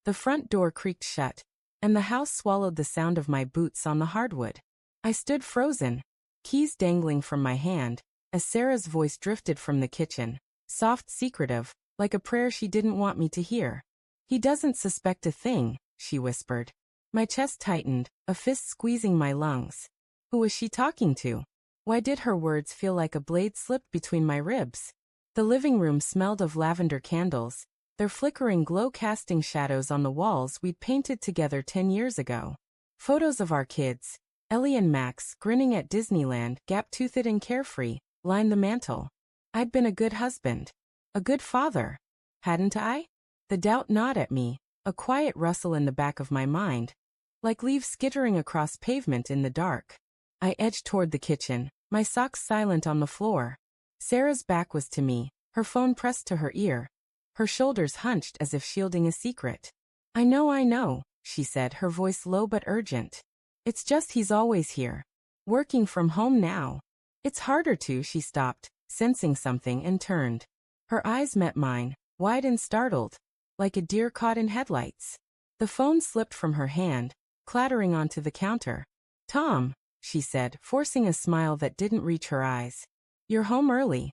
The front door creaked shut, and the house swallowed the sound of my boots on the hardwood. I stood frozen, keys dangling from my hand, as Sarah's voice drifted from the kitchen, soft, secretive, like a prayer she didn't want me to hear. "He doesn't suspect a thing," she whispered. My chest tightened, a fist squeezing my lungs. Who was she talking to? Why did her words feel like a blade slipped between my ribs? The living room smelled of lavender candles, their flickering glow casting shadows on the walls we'd painted together 10 years ago. Photos of our kids, Ellie and Max, grinning at Disneyland, gap-toothed and carefree, lined the mantel. I'd been a good husband. A good father. Hadn't I? The doubt gnawed at me, a quiet rustle in the back of my mind, like leaves skittering across pavement in the dark. I edged toward the kitchen, my socks silent on the floor. Sarah's back was to me, her phone pressed to her ear, her shoulders hunched as if shielding a secret. I know, she said, her voice low but urgent. It's just he's always here. Working from home now. It's harder to, she stopped, sensing something, and turned. Her eyes met mine, wide and startled, like a deer caught in headlights. The phone slipped from her hand, clattering onto the counter. "Tom," she said, forcing a smile that didn't reach her eyes. "You're home early."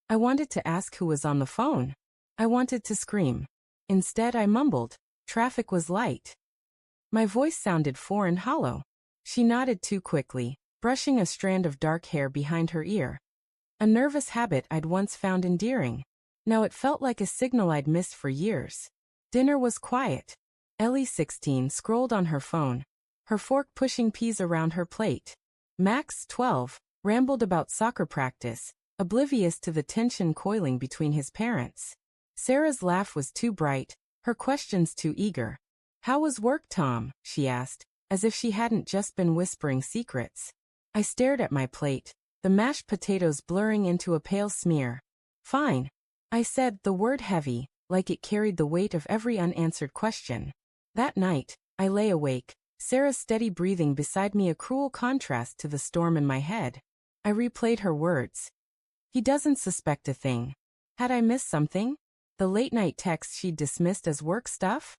I wanted to ask who was on the phone. I wanted to scream. Instead, I mumbled, "Traffic was light." My voice sounded foreign, hollow. She nodded too quickly, brushing a strand of dark hair behind her ear. A nervous habit I'd once found endearing. Now it felt like a signal I'd missed for years. Dinner was quiet. Ellie, 16, scrolled on her phone, her fork pushing peas around her plate. Max, 12, rambled about soccer practice, oblivious to the tension coiling between his parents. Sarah's laugh was too bright, her questions too eager. "How was work, Tom?" she asked, as if she hadn't just been whispering secrets. I stared at my plate, the mashed potatoes blurring into a pale smear. "Fine," I said, the word heavy, like it carried the weight of every unanswered question. That night, I lay awake, Sarah's steady breathing beside me a cruel contrast to the storm in my head. I replayed her words. "He doesn't suspect a thing." Had I missed something? The late-night texts she'd dismissed as work stuff?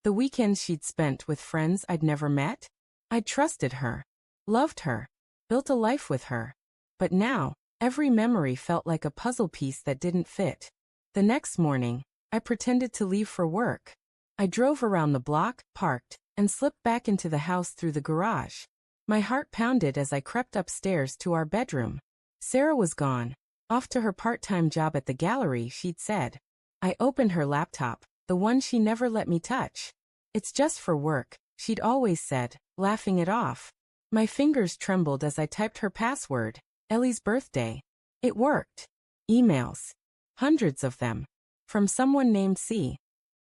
The weekends she'd spent with friends I'd never met? I'd trusted her, loved her, built a life with her. But now, every memory felt like a puzzle piece that didn't fit. The next morning, I pretended to leave for work. I drove around the block, parked, and slipped back into the house through the garage. My heart pounded as I crept upstairs to our bedroom. Sarah was gone, off to her part-time job at the gallery, she'd said. I opened her laptop, the one she never let me touch. "It's just for work," she'd always said, laughing it off. My fingers trembled as I typed her password, Ellie's birthday. It worked. Emails. Hundreds of them. From someone named C.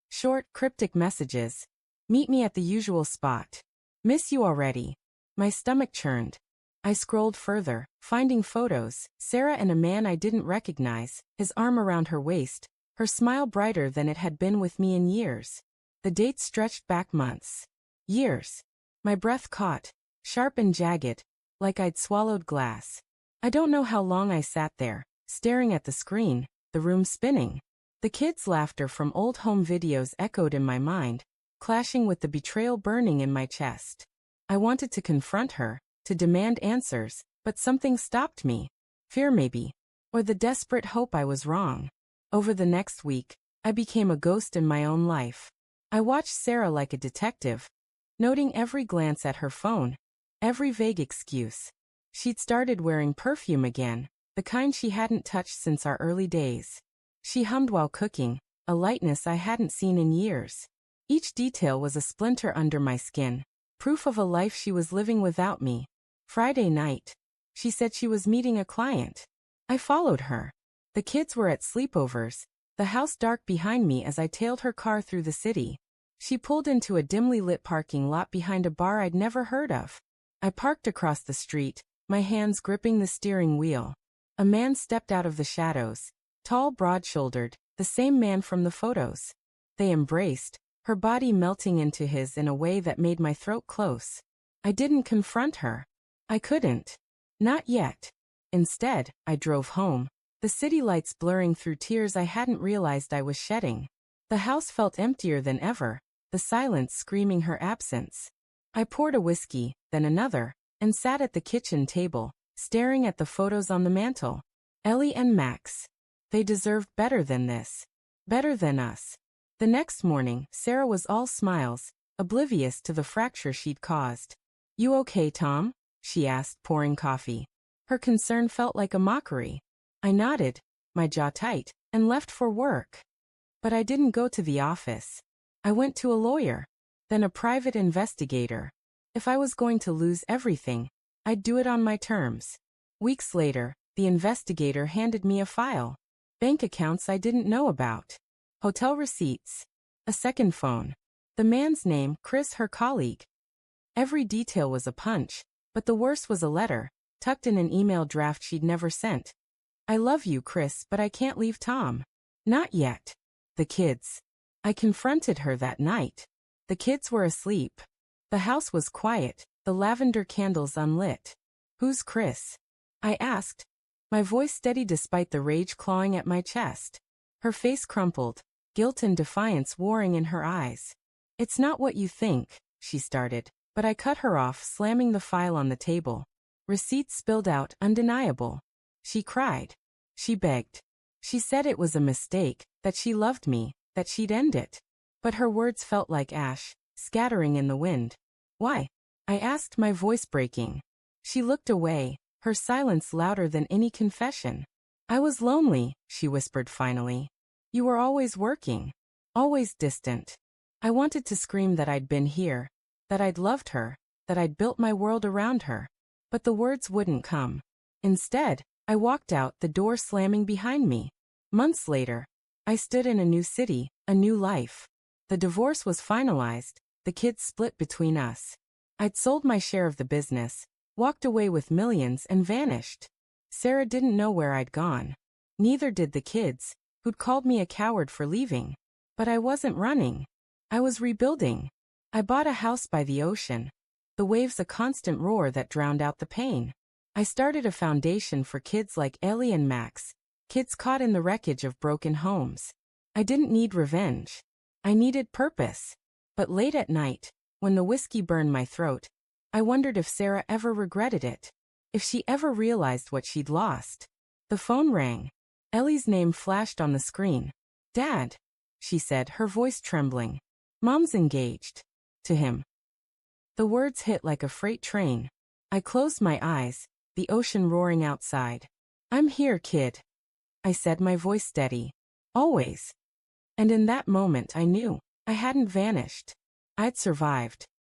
Short, cryptic messages. "Meet me at the usual spot. Miss you already." My stomach churned. I scrolled further, finding photos, Sarah and a man I didn't recognize, his arm around her waist, her smile brighter than it had been with me in years. The dates stretched back months. Years. My breath caught, sharp and jagged, like I'd swallowed glass. I don't know how long I sat there, staring at the screen, the room spinning. The kids' laughter from old home videos echoed in my mind, clashing with the betrayal burning in my chest. I wanted to confront her, to demand answers, but something stopped me. Fear maybe, or the desperate hope I was wrong. Over the next week, I became a ghost in my own life. I watched Sarah like a detective, noting every glance at her phone, every vague excuse. She'd started wearing perfume again, the kind she hadn't touched since our early days. She hummed while cooking, a lightness I hadn't seen in years. Each detail was a splinter under my skin, proof of a life she was living without me. Friday night, she said she was meeting a client. I followed her. The kids were at sleepovers, the house dark behind me as I tailed her car through the city. She pulled into a dimly lit parking lot behind a bar I'd never heard of. I parked across the street, my hands gripping the steering wheel. A man stepped out of the shadows, tall, broad-shouldered, the same man from the photos. They embraced, her body melting into his in a way that made my throat close. I didn't confront her. I couldn't. Not yet. Instead, I drove home, the city lights blurring through tears I hadn't realized I was shedding. The house felt emptier than ever, the the silence screaming her absence. I poured a whiskey, then another, and sat at the kitchen table, staring at the photos on the mantel. Ellie and Max. They deserved better than this. Better than us. The next morning, Sarah was all smiles, oblivious to the fracture she'd caused. "You okay, Tom?" she asked, pouring coffee. Her concern felt like a mockery. I nodded, my jaw tight, and left for work. But I didn't go to the office. I went to a lawyer, then a private investigator. If I was going to lose everything, I'd do it on my terms. Weeks later, the investigator handed me a file. Bank accounts I didn't know about. Hotel receipts. A second phone. The man's name, Chris, her colleague. Every detail was a punch, but the worst was a letter, tucked in an email draft she'd never sent. "I love you, Chris, but I can't leave Tom." "Not yet." The kids. I confronted her that night. The kids were asleep. The house was quiet, the lavender candles unlit. "Who's Chris?" I asked, my voice steady despite the rage clawing at my chest. Her face crumpled, guilt and defiance warring in her eyes. "It's not what you think," she started, but I cut her off, slamming the file on the table. Receipts spilled out, undeniable. She cried. She begged. She said it was a mistake, that she loved me, that she'd end it. But her words felt like ash, scattering in the wind. "Why?" I asked, my voice breaking. She looked away, her silence louder than any confession. "I was lonely," she whispered finally. "You were always working. Always distant. I wanted to scream that I'd been here, that I'd loved her, that I'd built my world around her. But the words wouldn't come. Instead, I walked out, the door slamming behind me. Months later, I stood in a new city, a new life. The divorce was finalized, the kids split between us. I'd sold my share of the business, walked away with millions and vanished. Sarah didn't know where I'd gone. Neither did the kids, who'd called me a coward for leaving. But I wasn't running. I was rebuilding. I bought a house by the ocean. The waves a constant roar that drowned out the pain. I started a foundation for kids like Ellie and Max, kids caught in the wreckage of broken homes. I didn't need revenge. I needed purpose. But late at night, when the whiskey burned my throat, I wondered if Sarah ever regretted it. If she ever realized what she'd lost. The phone rang. Ellie's name flashed on the screen. "Dad," she said, her voice trembling. "Mom's engaged. To him." The words hit like a freight train. I closed my eyes, the ocean roaring outside. "I'm here, kid," I said, my voice steady. "Always." And in that moment I knew I hadn't vanished. I'd survived.